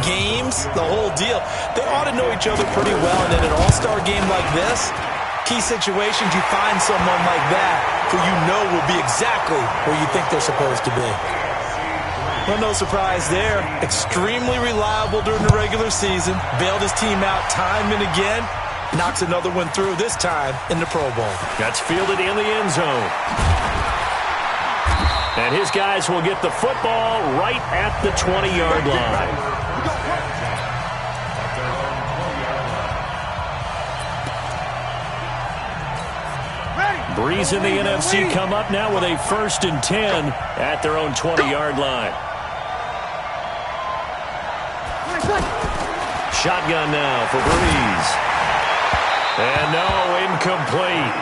games, the whole deal. They ought to know each other pretty well, and in an all-star game like this, key situations, you find someone like that who you know will be exactly where you think they're supposed to be. Well, no surprise there. Extremely reliable during the regular season. Bailed his team out time and again. Knocks another one through, this time in the Pro Bowl. That's fielded in the end zone. And his guys will get the football right at the 20-yard line. Breeze in the NFC come up now with a 1st and 10 at their own 20-yard line. Shotgun now for Breeze. And no, incomplete.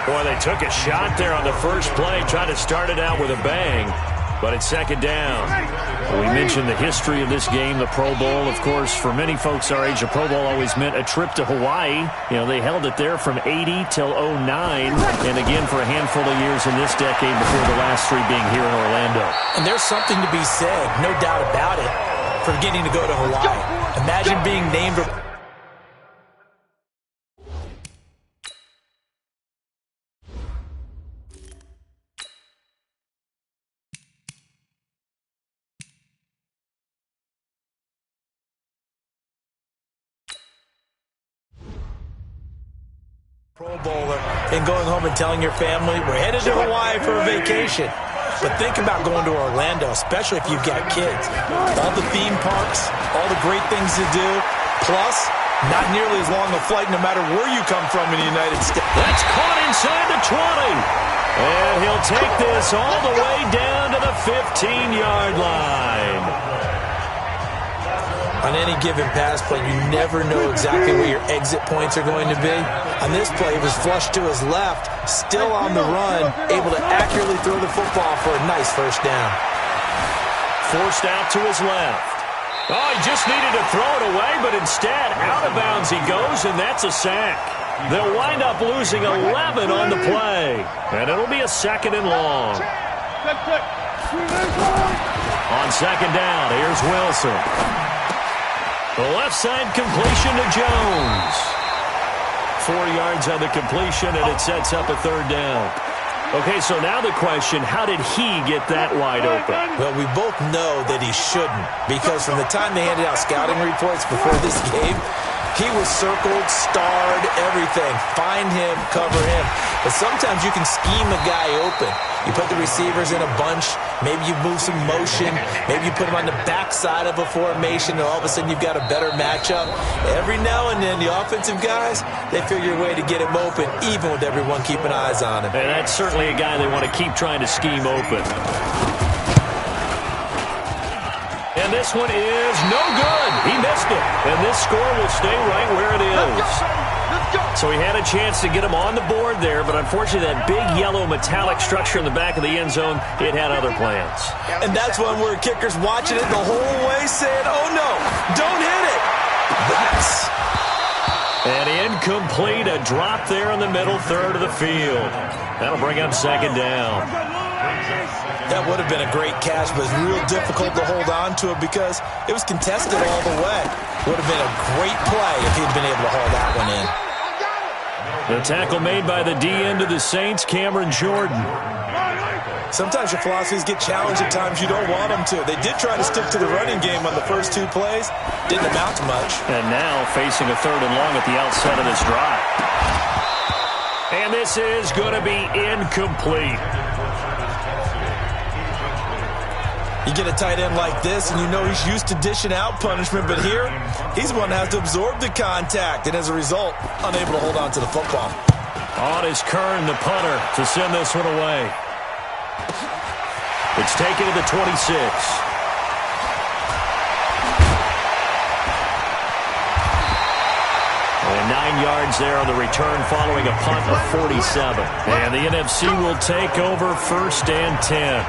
Boy, they took a shot there on the first play, tried to start it out with a bang, but it's 2nd down. We mentioned the history of this game, the Pro Bowl. Of course, for many folks our age, the Pro Bowl always meant a trip to Hawaii. You know, they held it there from 80 till 09, and again for a handful of years in this decade before the last 3 being here in Orlando. And there's something to be said, no doubt about it, for getting to go to Hawaii. Imagine being named Pro Bowler and going home and telling your family, we're headed to Hawaii for a vacation. But think about going to Orlando, especially if you've got kids. All the theme parks, all the great things to do, plus not nearly as long a flight no matter where you come from in the United States. That's caught inside the 20. And he'll take this all the way down to the 15-yard line. On any given pass play, you never know exactly where your exit points are going to be. On this play, it was flushed to his left, still on the run, able to accurately throw the football for a nice 1st down. Forced out to his left. Oh, he just needed to throw it away, but instead, out of bounds he goes, and that's a sack. They'll wind up losing 11 on the play, and it'll be a 2nd and long. On 2nd down, here's Wilson. The left side completion to Jones. 4 yards on the completion, and it sets up a 3rd down. Okay, so now the question, how did he get that wide open? Well, we both know that he shouldn't, because from the time they handed out scouting reports before this game, he was circled, starred, everything. Find him, cover him. But sometimes you can scheme a guy open. You put the receivers in a bunch. Maybe you move some motion. Maybe you put them on the backside of a formation, and all of a sudden you've got a better matchup. Every now and then, the offensive guys, they figure a way to get him open, even with everyone keeping eyes on him. And that's certainly a guy they want to keep trying to scheme open. And this one is no good. He missed it. And this score will stay right where it is. So he had a chance to get him on the board there, but unfortunately that big yellow metallic structure in the back of the end zone, it had other plans. And that's one where kickers watching it the whole way saying, oh no, don't hit it. That's... And incomplete, a drop there in the middle third of the field. That'll bring up 2nd down. That would have been a great catch, but it's real difficult to hold on to it because it was contested all the way. Would have been a great play if he'd been able to haul that one in. The tackle made by the D-end of the Saints, Cameron Jordan. Sometimes your philosophies get challenged at times you don't want them to. They did try to stick to the running game on the first 2 plays. Didn't amount to much. And now facing a 3rd and long at the outset of this drive. And this is going to be incomplete. You get a tight end like this, and you know he's used to dishing out punishment, but here, he's the one that has to absorb the contact, and as a result, unable to hold on to the football. On is Kern, the punter, to send this one away. It's taken to the 26. And 9 yards there on the return following a punt of 47. And the NFC will take over 1st and 10.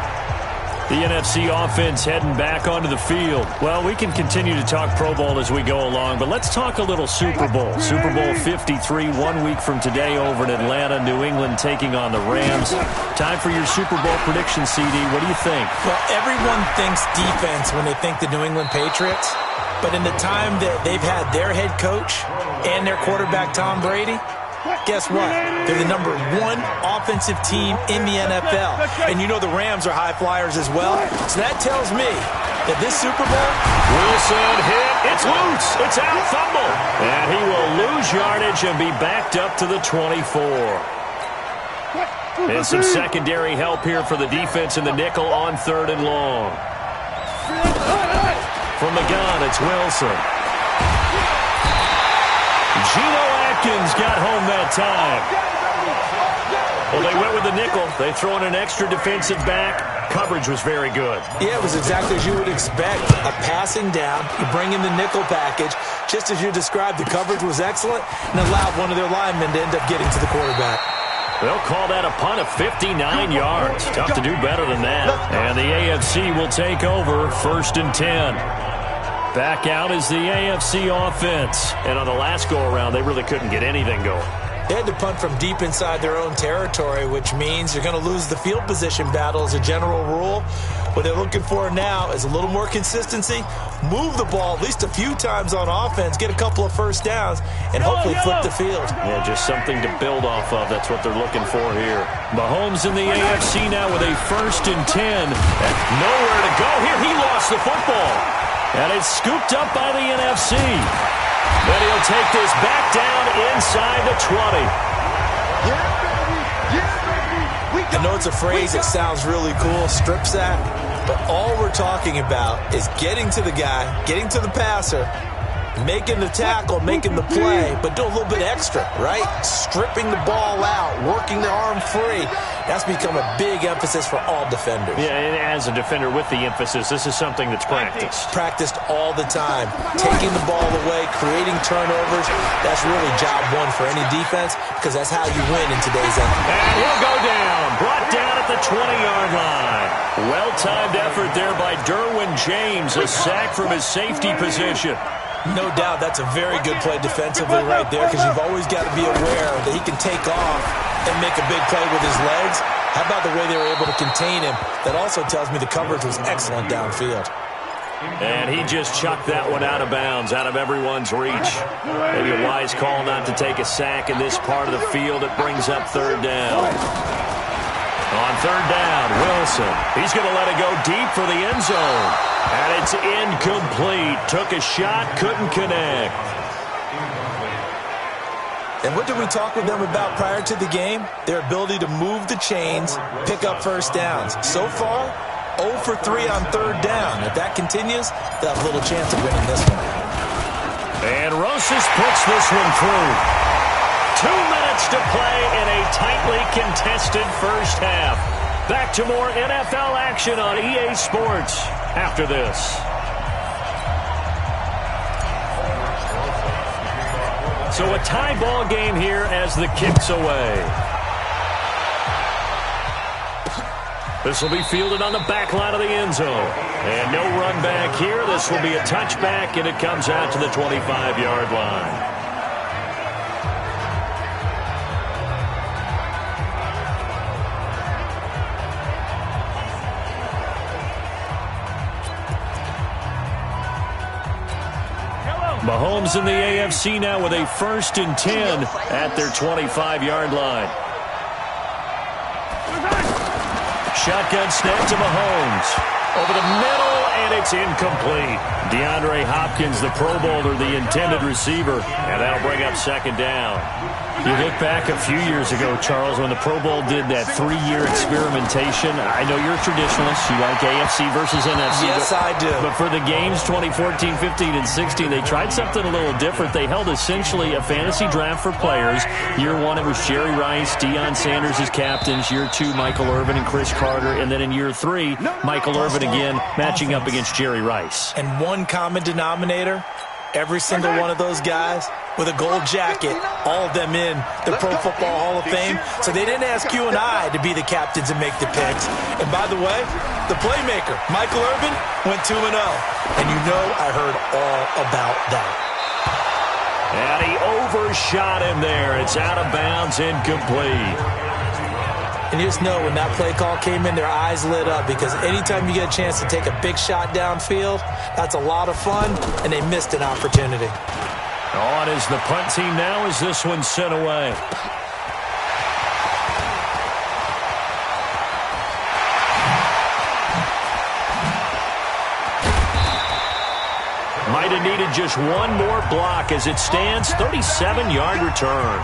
The NFC offense heading back onto the field. Well, we can continue to talk Pro Bowl as we go along, but let's talk a little Super Bowl. Super Bowl 53, 1 week from today over in Atlanta, New England taking on the Rams. Time for your Super Bowl prediction, CD. What do you think? Well, everyone thinks defense when they think the New England Patriots. But in the time that they've had their head coach and their quarterback, Tom Brady, guess what? They're the #1 offensive team in the NFL. And you know the Rams are high flyers as well. So that tells me that this Super Bowl, Wilson hit. It's loose. It's out. Fumble. And he will lose yardage and be backed up to the 24. And some secondary help here for the defense in the nickel on 3rd and long. From the gun, it's Wilson. Geno Atkins got home that time. Well, they went with the nickel. They throw in an extra defensive back. Coverage was very good. Yeah, it was exactly as you would expect. A passing down. You bring in the nickel package. Just as you described, the coverage was excellent and allowed one of their linemen to end up getting to the quarterback. They'll call that a punt of 59 yards. Tough to do better than that. And the AFC will take over 1st and 10. Back out is the AFC offense. And on the last go-around, they really couldn't get anything going. They had to punt from deep inside their own territory, which means you're going to lose the field position battle as a general rule. What they're looking for now is a little more consistency, move the ball at least a few times on offense, get a couple of first downs, and hopefully flip the field. Yeah, just something to build off of. That's what they're looking for here. Mahomes in the AFC now with a 1st and 10. Nowhere to go here. He lost the football. And it's scooped up by the NFC. Then he'll take this back down inside the 20. I know it's a phrase that sounds really cool, strip sack, but all we're talking about is getting to the guy, getting to the passer, making the tackle, making the play, but do a little bit extra, right? Stripping the ball out, working the arm free. That's become a big emphasis for all defenders. Yeah, and as a defender with the emphasis, this is something that's practiced. Practiced all the time. Taking the ball away, creating turnovers. That's really job one for any defense because that's how you win in today's NFL. And he'll go down. Brought down at the 20-yard line. Well-timed effort there by Derwin James. A sack from his safety position. No doubt that's a very good play defensively right there because you've always got to be aware that he can take off and make a big play with his legs. How about the way they were able to contain him? That also tells me the coverage was excellent downfield. And he just chucked that one out of bounds, out of everyone's reach. Maybe a wise call not to take a sack in this part of the field. It brings up 3rd down. On 3rd down, Wilson. He's going to let it go deep for the end zone. And it's incomplete. Took a shot, couldn't connect. And what did we talk with them about prior to the game? Their ability to move the chains, pick up first downs. So far, 0 for 3 on 3rd down. If that continues, they'll have a little chance of winning this one. And Rosas puts this one through. 2 minutes to play in a tightly contested first half. Back to more NFL action on EA Sports after this. So a tie ball game here as the kick's away. This will be fielded on the back line of the end zone. And no run back here. This will be a touchback, and it comes out to the 25-yard line. Mahomes in the AFC now with a 1st and 10 at their 25-yard line. Shotgun snap to Mahomes. Over the middle, and it's incomplete. DeAndre Hopkins, the Pro Bowler, the intended receiver, and that'll bring up 2nd down. You look back a few years ago, Charles, when the Pro Bowl did that 3-year experimentation. I know you're a traditionalist. You like AFC versus NFC. Yes, I do. But for the games 2014, 15, and 16, they tried something a little different. They held essentially a fantasy draft for players. Year 1, it was Jerry Rice, Deion Sanders as captains. Year 2, Michael Irvin and Chris Carter. And then in year 3, Michael Irvin again matching up against Jerry Rice. And one common denominator, every single one of those guys with a gold jacket, all of them in the Pro Football Hall of Fame. So they didn't ask you and I to be the captains and make the picks. And by the way, the playmaker, Michael Irvin, went 2-0. And you know I heard all about that. And he overshot him there. It's out of bounds, incomplete. And you just know when that play call came in, their eyes lit up, because anytime you get a chance to take a big shot downfield, that's a lot of fun, and they missed an opportunity. On is the punt team now as this one's sent away. Might have needed just one more block as it stands, 37-yard return.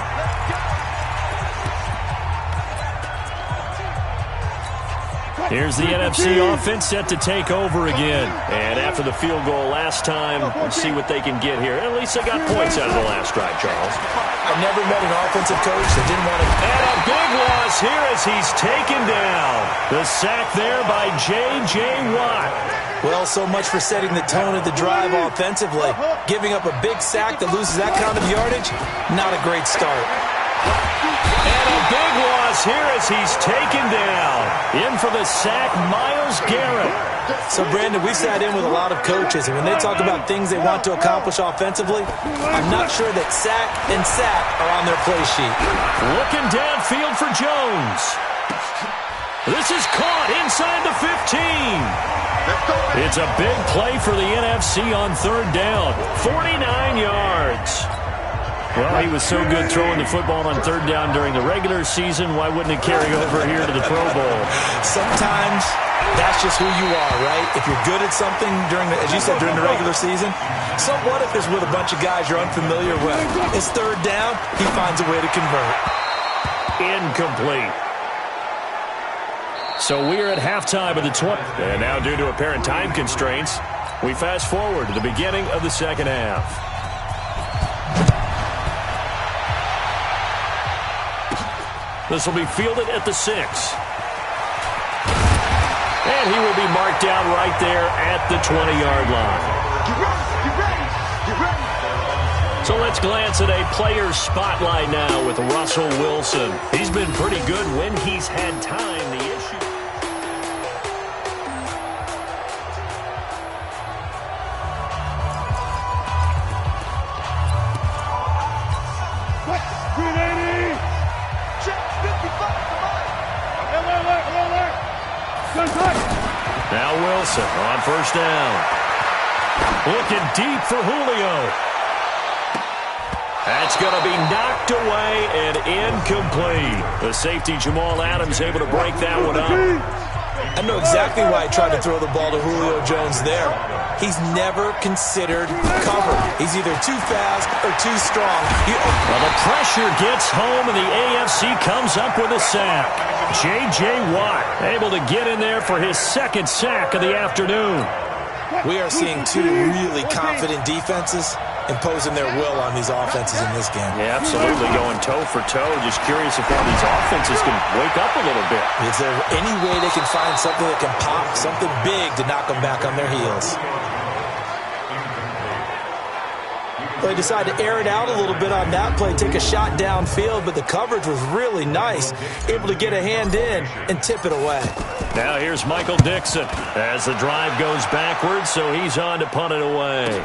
Here's the NFC offense set to take over again. And after the field goal last time, let's see what they can get here. At least they got points out of the last drive, Charles. I've never met an offensive coach that didn't want to... And a big loss here as he's taken down. The sack there by J.J. Watt. Well, so much for setting the tone of the drive offensively. Giving up a big sack that loses that kind of yardage, not a great start. And a big loss here as he's taken down. In for the sack, Myles Garrett. So, Brandon, we sat in with a lot of coaches, and when they talk about things they want to accomplish offensively, I'm not sure that sack and sack are on their play sheet. Looking downfield for Jones. This is caught inside the 15. It's a big play for the NFC on third down. 49 yards. Well, he was so good throwing the football on third down during the regular season. Why wouldn't it carry over here to the Pro Bowl? Sometimes that's just who you are, right? If you're good at something during the, as you said, during the regular season, so what if it's with a bunch of guys you're unfamiliar with? It's third down, he finds a way to convert. Incomplete. So we're at halftime of the 20. And now, due to apparent time constraints, we fast forward to the beginning of the second half. This will be fielded at the 6. And he will be marked down right there at the 20-yard line. So let's glance at a player's spotlight now with Russell Wilson. He's been pretty good when he's had time. The issue... Now Wilson on first down. Looking deep for Julio. That's going to be knocked away and incomplete. The safety Jamal Adams able to break that one up. I know exactly why I tried to throw the ball to Julio Jones there. He's never considered cover. He's either too fast or too strong. Well, the pressure gets home, and the AFC comes up with a sack. J.J. Watt able to get in there for his second sack of the afternoon. We are seeing two really confident defenses imposing their will on these offenses in this game. Yeah, absolutely, going toe for toe. Just curious if one of these offenses can wake up a little bit. Is there any way they can find something that can pop, something big to knock them back on their heels? They decided to air it out a little bit on that play, take a shot downfield, but the coverage was really nice, able to get a hand in and tip it away. Now here's Michael Dixon as the drive goes backwards, so he's on to punt it away.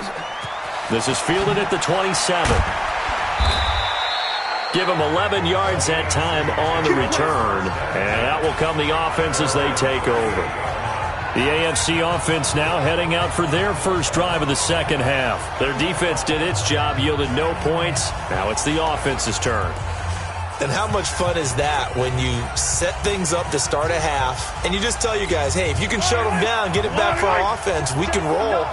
This is fielded at the 27. Give him 11 yards that time on the return, and out will come the offense as they take over. The AFC offense now heading out for their first drive of the second half. Their defense did its job, yielded no points. Now it's the offense's turn. And how much fun is that when you set things up to start a half, and you just tell you guys, hey, if you can shut them down, get it back for our offense, we can roll.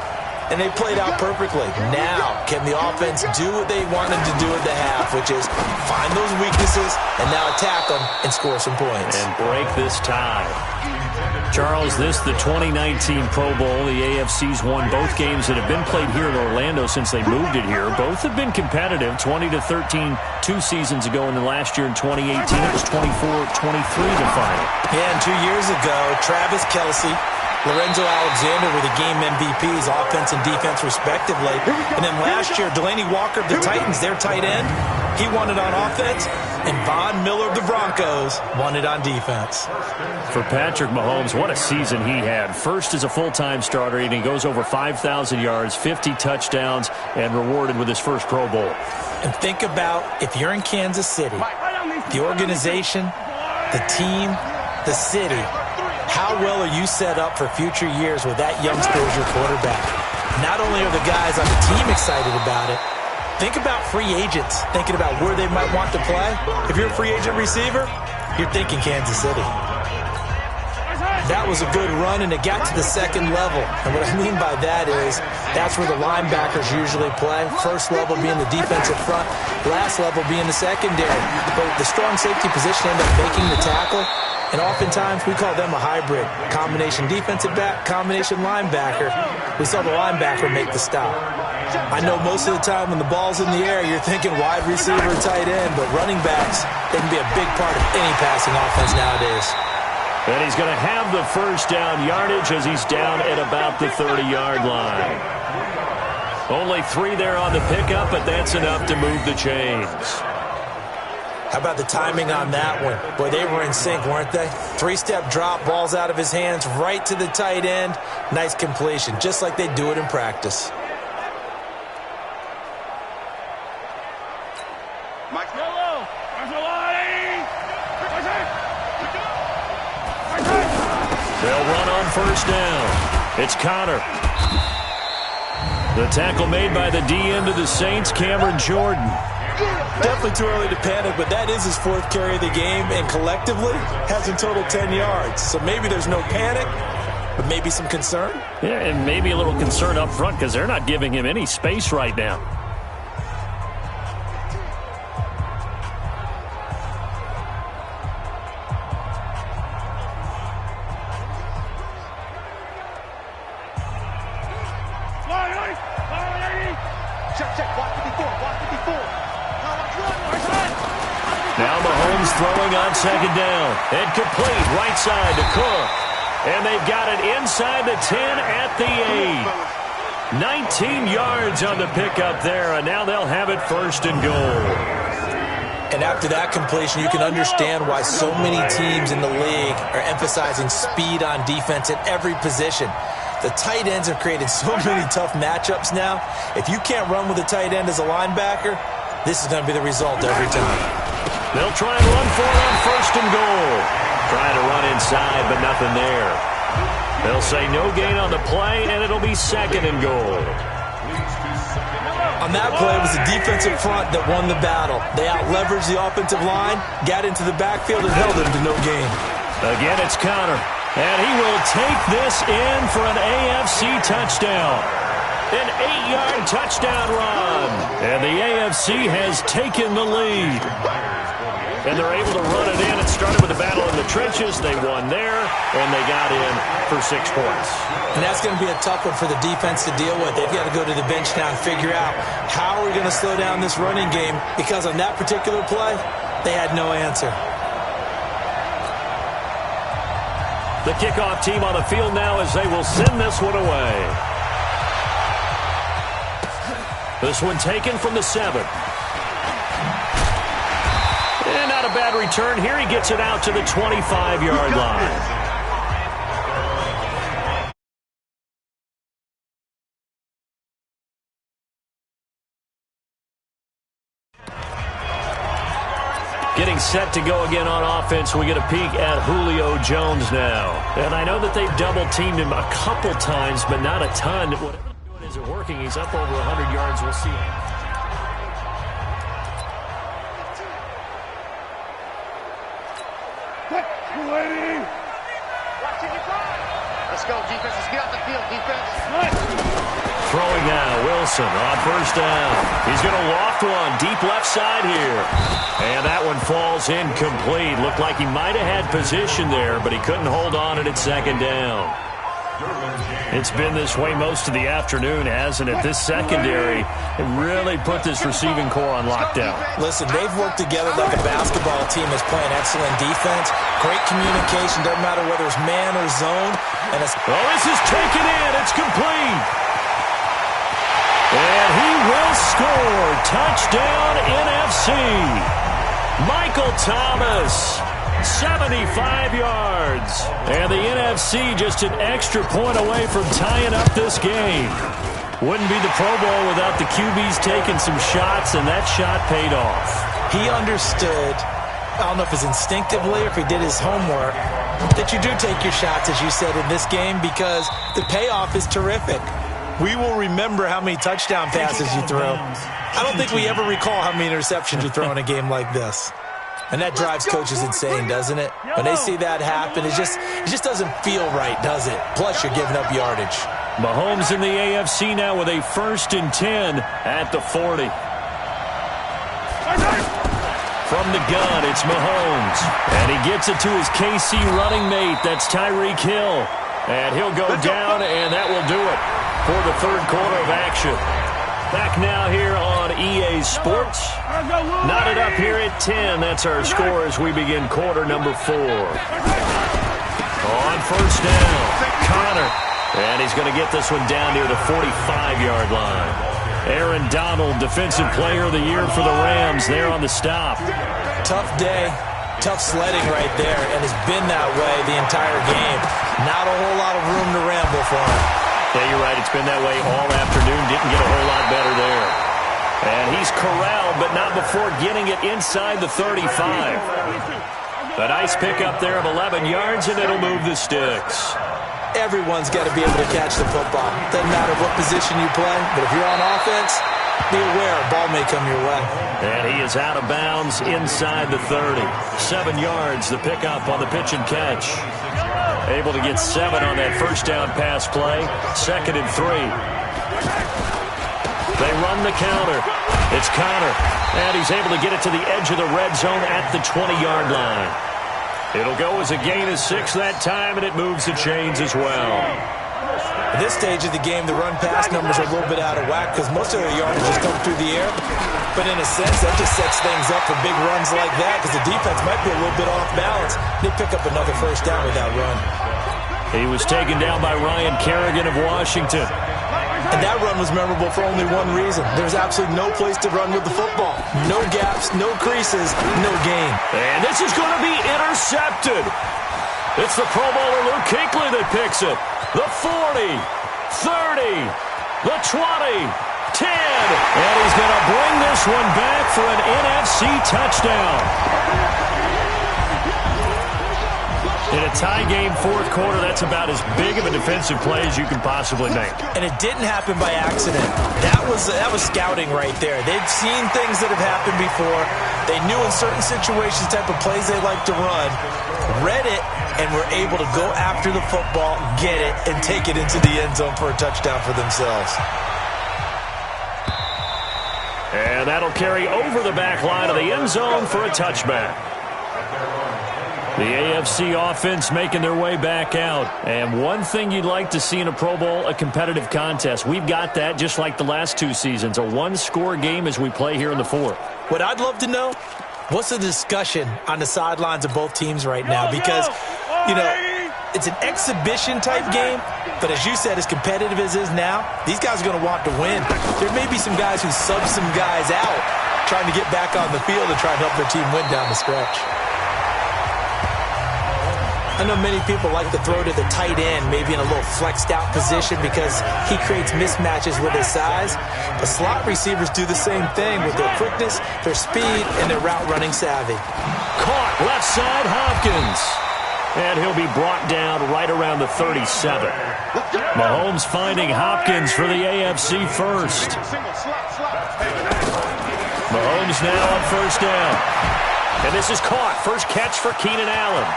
And they played out perfectly. Now, can the offense do what they wanted to do at the half, which is find those weaknesses and now attack them and score some points. And break this tie. Charles, this the 2019 Pro Bowl. The AFC's won both games that have been played here in Orlando since they moved it here. Both have been competitive, 20-13 2 seasons ago, and then last year in 2018 it was 24-23 the final. Yeah, and 2 years ago, Travis Kelce, Lorenzo Alexander were the game MVPs, offense and defense respectively. And then last year, Delaney Walker of the Titans, their tight end, he won it on offense. And Von Miller of the Broncos won it on defense. For Patrick Mahomes, what a season he had. First as a full-time starter, and he goes over 5,000 yards, 50 touchdowns, and rewarded with his first Pro Bowl. And think about if you're in Kansas City, the organization, the team, the city. How well are you set up for future years with that youngster as your quarterback? Not only are the guys on the team excited about it, think about free agents, thinking about where they might want to play. If you're a free agent receiver, you're thinking Kansas City. That was a good run, and it got to the second level. And what I mean by that is that's where the linebackers usually play. First level being the defensive front, last level being the secondary. But the strong safety position ended up making the tackle, and oftentimes we call them a hybrid. Combination defensive back, combination linebacker. We saw the linebacker make the stop. I know most of the time when the ball's in the air, you're thinking wide receiver, tight end, but running backs, they can be a big part of any passing offense nowadays. And he's going to have the first down yardage as he's down at about the 30-yard line. Only 3 there on the pickup, but that's enough to move the chains. How about the timing on that one? Boy, they were in sync, weren't they? 3-step drop, ball's out of his hands, right to the tight end. Nice completion, just like they do it in practice. They'll run on first down. It's Connor. The tackle made by the D-end of the Saints, Cameron Jordan. Definitely too early to panic, but that is his 4th carry of the game, and collectively has in total 10 yards. So maybe there's no panic, but maybe some concern. Yeah, and maybe a little concern up front because they're not giving him any space right now. Now Mahomes throwing on second down. And complete right side to Cook. And they've got it inside the 10 at the 8. 19 yards on the pickup there, and now they'll have it first and goal. And after that completion, you can understand why so many teams in the league are emphasizing speed on defense at every position. The tight ends have created so many tough matchups now. If you can't run with a tight end as a linebacker, this is going to be the result every time. They'll try and run for it on first and goal. Trying to run inside, but nothing there. They'll say no gain on the play, and it'll be second and goal. On that play, it was the defensive front that won the battle. They out-leveraged the offensive line, got into the backfield, and held them to no gain. Again, it's Connor. And he will take this in for an AFC touchdown. An 8-yard touchdown run. And the AFC has taken the lead. And they're able to run it in. It started with a battle in the trenches. They won there, and they got in for 6 points. And that's going to be a tough one for the defense to deal with. They've got to go to the bench now and figure out how are we going to slow down this running game, because on that particular play, they had no answer. The kickoff team on the field now as they will send this one away. This one taken from the 7. And not a bad return here. He gets it out to the 25-yard line. Getting set to go again on offense. We get a peek at Julio Jones now. And I know that they've double-teamed him a couple times, but not a ton. Whatever they're doing isn't working. He's up over 100 yards. We'll see. Let's go, defense. Let's get out the field, defense. Throwing now, Wilson on first down. He's going to loft one deep left side here. And that one falls incomplete. Looked like he might have had position there, but he couldn't hold on at second down. It's been this way most of the afternoon, hasn't it? This secondary really put this receiving core on lockdown. Listen, they've worked together like a basketball team that's playing excellent defense. Great communication, doesn't matter whether it's man or zone. And it's this is taken in. It's complete. And he will score. Touchdown, NFC. Michael Thomas. 75 yards. And the NFC just an extra point away from tying up this game. Wouldn't be the Pro Bowl without the QBs taking some shots, and that shot paid off. He understood I don't know if it's instinctively or if he did his homework, that you do take your shots, as you said, in this game because the payoff is terrific. We will remember how many touchdown passes you throw. I don't think we ever recall how many interceptions you throw in a game like this. And that drives coaches insane, doesn't it? When they see that happen, it just doesn't feel right, does it? Plus, you're giving up yardage. Mahomes in the AFC now with a 1st and 10 at the 40. From the gun, it's Mahomes. And he gets it to his KC running mate. That's Tyreek Hill. And he'll go down, and that will do it for the third quarter of action. Back now here on EA Sports. Knotted up here at 10. That's our score as we begin quarter number 4. On first down, Connor. And he's going to get this one down near the 45-yard line. Aaron Donald, Defensive Player of the Year for the Rams, there on the stop. Tough day, tough sledding right there, and it's been that way the entire game. Not a whole lot of room to ramble for him. Yeah, you're right. It's been that way all afternoon. Didn't get a whole lot better there. And he's corralled, but not before getting it inside the 35. A nice pickup there of 11 yards, and it'll move the sticks. Everyone's got to be able to catch the football. Doesn't matter what position you play, but if you're on offense, be aware a ball may come your way. And he is out of bounds inside the 30. 7 yards, the pickup on the pitch and catch. Able to get 7 on that first down pass play. 2nd and 3. They run the counter. It's Connor. And he's able to get it to the edge of the red zone at the 20-yard line. It'll go as a gain of 6 that time, and it moves the chains as well. At this stage of the game, the run-pass numbers are a little bit out of whack because most of their yardage just come through the air. But in a sense, that just sets things up for big runs like that because the defense might be a little bit off balance. They pick up another first down with that run. He was taken down by Ryan Kerrigan of Washington. And that run was memorable for only one reason. There's absolutely no place to run with the football. No gaps, no creases, no gain. And this is going to be intercepted. It's the Pro Bowler Luke Kuechly that picks it. The 40, 30, the 20, 10. And he's going to bring this one back for an NFC touchdown. In a tie game, fourth quarter, that's about as big of a defensive play as you can possibly make. And it didn't happen by accident. That was scouting right there. They'd seen things that have happened before. They knew in certain situations type of plays they like to run, read it, and were able to go after the football, get it, and take it into the end zone for a touchdown for themselves. And that'll carry over the back line of the end zone for a touchback. The AFC offense making their way back out. And one thing you'd like to see in a Pro Bowl, a competitive contest. We've got that just like the last 2 seasons. A one-score game as we play here in the fourth. What I'd love to know, what's the discussion on the sidelines of both teams right now? Because, you know, it's an exhibition-type game. But as you said, as competitive as it is now, these guys are going to want to win. There may be some guys who sub some guys out trying to get back on the field and try and help their team win down the stretch. I know many people like to throw to the tight end, maybe in a little flexed out position because he creates mismatches with his size. But slot receivers do the same thing with their quickness, their speed, and their route running savvy. Caught left side Hopkins. And he'll be brought down right around the 37. Mahomes finding Hopkins for the AFC first. Mahomes now on first down. And this is caught. First catch for Keenan Allen.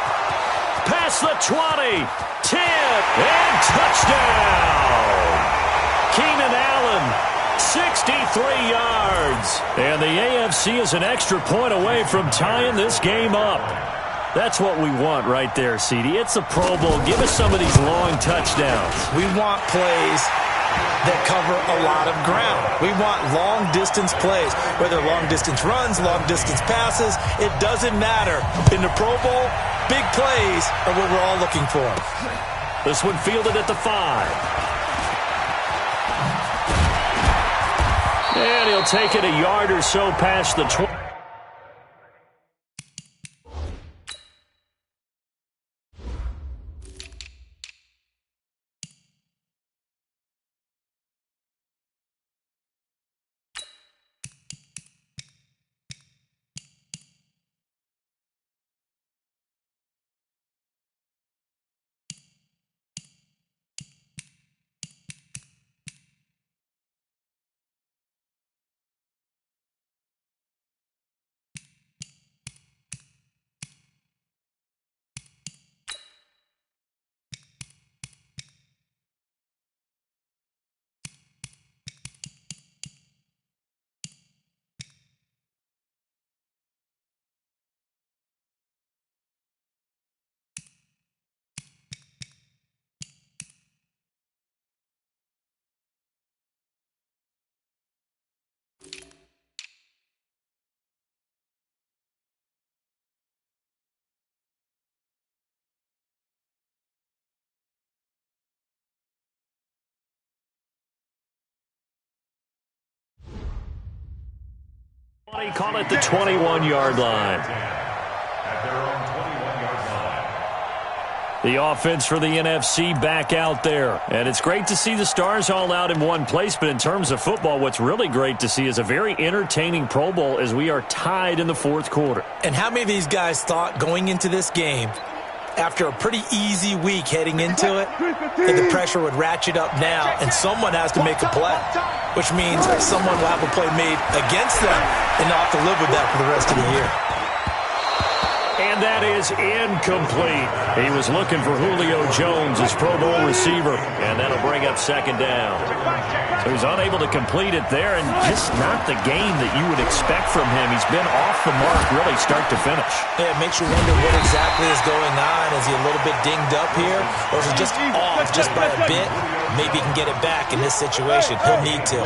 Past the 20, 10, and touchdown! Keenan Allen, 63 yards. And the AFC is an extra point away from tying this game up. That's what we want right there, CD. It's a Pro Bowl. Give us some of these long touchdowns. We want plays that cover a lot of ground. We want long-distance plays, whether long-distance runs, long-distance passes. It doesn't matter. In the Pro Bowl, big plays are what we're all looking for. This one fielded at the 5. And he'll take it a yard or so past the 20. Call it the 21-yard line. The offense for the NFC back out there. And it's great to see the stars all out in one place, but in terms of football, what's really great to see is a very entertaining Pro Bowl as we are tied in the fourth quarter. And how many of these guys thought going into this game, after a pretty easy week heading into it, that the pressure would ratchet up now and someone has to make a play, which means someone will have a play made against them and not have to live with that for the rest of the year. And that is incomplete. He was looking for Julio Jones, his Pro Bowl receiver, and that'll bring up second down. So he's unable to complete it there, and just not the game that you would expect from him. He's been off the mark really start to finish. Yeah, it makes you wonder what exactly is going on. Is he a little bit dinged up here, or is he just off just by a bit? Maybe he can get it back in this situation. He'll need to.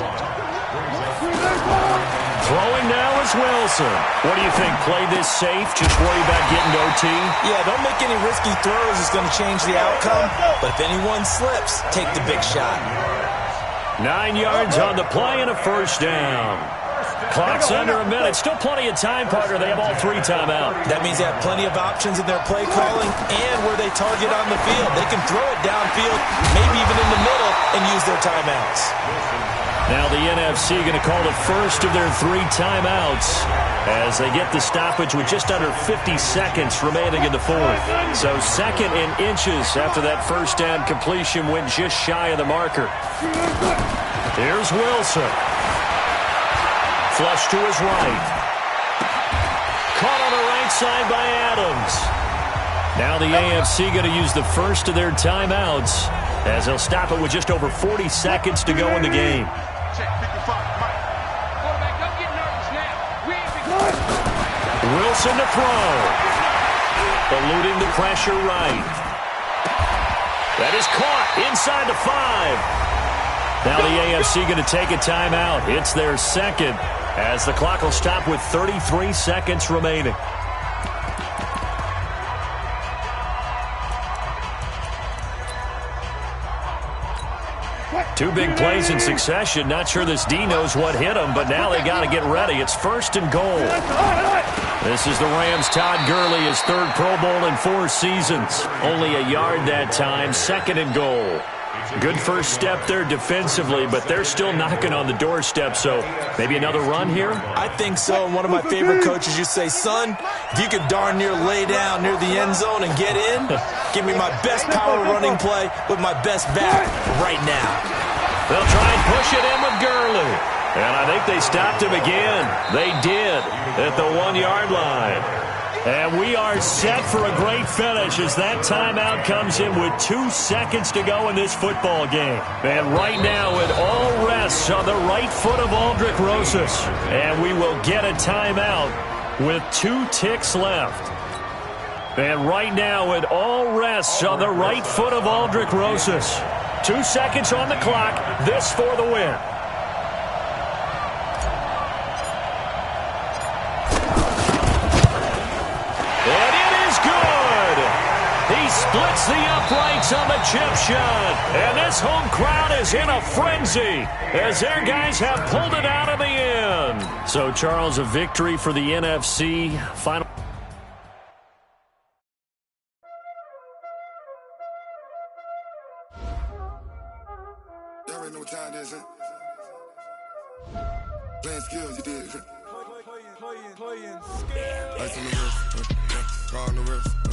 Throwing now is Wilson. What do you think? Play this safe? Just worry about getting to OT? Yeah, don't make any risky throws. It's going to change the outcome. But if anyone slips, take the big shot. 9 yards on the play and a first down. Clock's under a minute. Still plenty of time, partner. They have all three timeout. That means they have plenty of options in their play calling and where they target on the field. They can throw it downfield, maybe even in the middle, and use their timeouts. Now the NFC going to call the first of their three timeouts as they get the stoppage with just under 50 seconds remaining in the fourth. So second in inches after that first down completion went just shy of the marker. Here's Wilson. Flush to his right. Caught on the right side by Adams. Now the AFC going to use the first of their timeouts as they'll stop it with just over 40 seconds to go in the game. Wilson to throw. Eluding the pressure right. That is caught inside the 5. Now the AFC going to take a timeout. It's their second as the clock will stop with 33 seconds remaining. Two big plays in succession. Not sure this D knows what hit him, but now they got to get ready. It's first and goal. This is the Rams' Todd Gurley, his third Pro Bowl in 4 seasons. Only a yard that time, second and goal. Good first step there defensively, but they're still knocking on the doorstep, so maybe another run here? I think so. And one of my favorite coaches used to say, son, if you could darn near lay down near the end zone and get in, give me my best power running play with my best back right now. They'll try and push it in with Gurley. And I think they stopped him again. They did at the 1-yard line. And we are set for a great finish as that timeout comes in with 2 seconds to go in this football game. And right now it all rests on the right foot of Aldrick Rosas. And we will get a timeout with 2 ticks left. And right now it all rests on the right foot of Aldrick Rosas. 2 seconds on the clock. This for the win. Splits the uprights on the chip shot. And this home crowd is in a frenzy as their guys have pulled it out of the end. So, Charles, a victory for the NFC. Final. Y'all already know what time it is, huh? Playing skills, you did. Playing skills. Ice on the wrist, car on the wrist.